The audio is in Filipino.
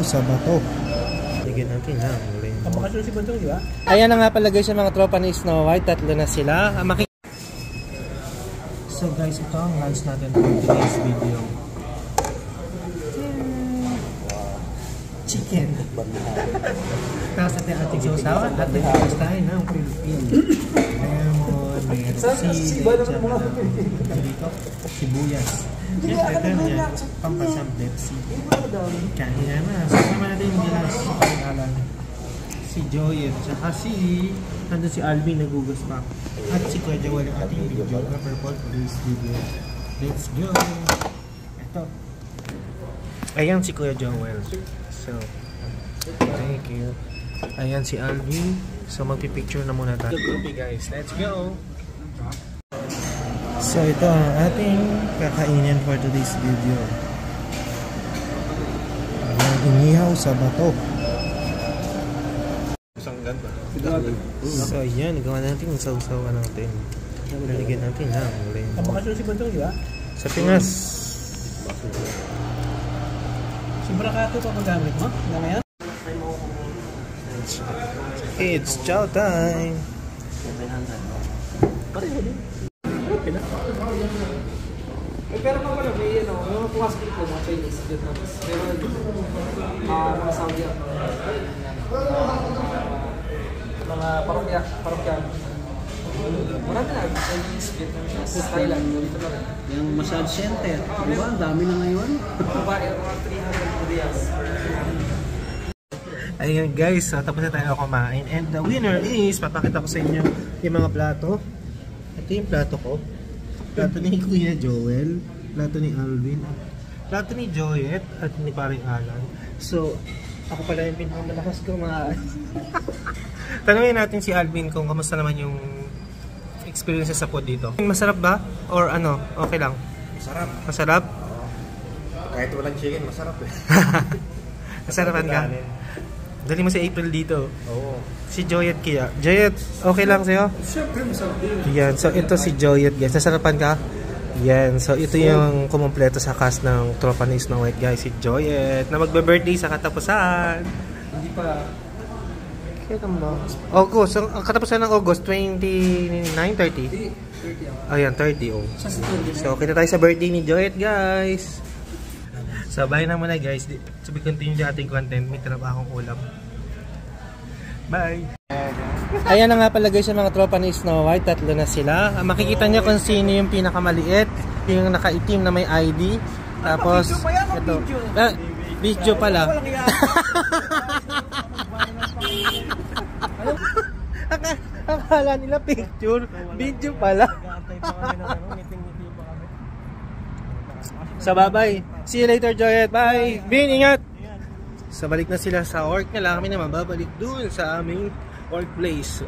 sa bato. Bigyan natin lang. Kapakasyon si Bantong, di ba? Ayan na nga pala guys yung mga tropa ni Snow White. Tatlo na sila. So guys, ito ang lunch natin for today's video. Chicken. Tapos ating sausawan at nagkakos tayo ng Philippine. Lemon, dito, sibuyas. Siyempre ito yan, pampasang Pepsi. Kaya na, sama natin yung gilas pangalan. Si Joyet, tsaka nandun si Alvin nagugas pa. At si Kuya Joel yung ating videographer for today's video. Let's go! Ito. Ayan si Kuya Joel. So, thank you. Ayan si Alvin. So, magpipicture na muna tayo. Okay guys, let's go! So, ito ang ating kakainin for today's video. Ayan, inihaw sa bato. So, ayan, gawa natin yung sausawa natin. Lalagyan natin lang. Kapakasyon si Bantong, di ba? Sa Pinas. Si Brakato pa magamit mo? Na ngayon? It's chow time! Pareho din. Pero pa pala, may yung pumasok dito, mga Chinese, Vietnamese. Pero mga Saudi, mga parokyan. Marami na, Chinese, Vietnamese, Thailand, dito na rin. Yung massage center, diba? Ang dami na ngayon. Mga 300 riyals. Ayun guys, so tapos na tayo kumain. And the winner is, papakita ko sa inyo yung mga plato. Ito yung plato ko. Plato ni Kuya Joel, plato ni Alvin, plato ni Joyet at ni paring Alan. So, ako pala yung pinakamalakas kumain. Tanungin natin si Alvin kung kamusta naman yung experience sa food dito. Masarap ba? Or ano? Okay lang? Masarap. Masarap? Kahit walang chicken, masarap eh. Masarapan ka? Dali mo si April dito. Oo. Si Joyet kaya. Joyet, okay lang sa'yo? Siyempre, masarap din. Yan. So, ito si Joyet guys. Nasarapan ka? Yan. So, ito yung kumumpleto sa cast ng tropa ni Snow White guys. Si Joyet na magbe-birthday sa katapusan. Hindi pa. Kailan ba? August. So, ang katapusan ng August, 29, 30? 30 Ayan, 30 oh. So, kita tayo sa birthday ni Joyet guys. So, bye na muna guys. So, we continue the ating content. May trabahong ulam. Bye! Ayan na nga pala guys yung mga tropa ni Snow White. Tatlo na sila. Makikita niyo kung sino yung pinakamaliit. Yung nakaitim na may ID. Tapos, ito. Video pala. Akala nila picture. Video pala. So, bye-bye. See you later, Joyet. Bye! Bin, ingat! So, balik na sila sa work nila. Kami naman babalik dun sa aming workplace.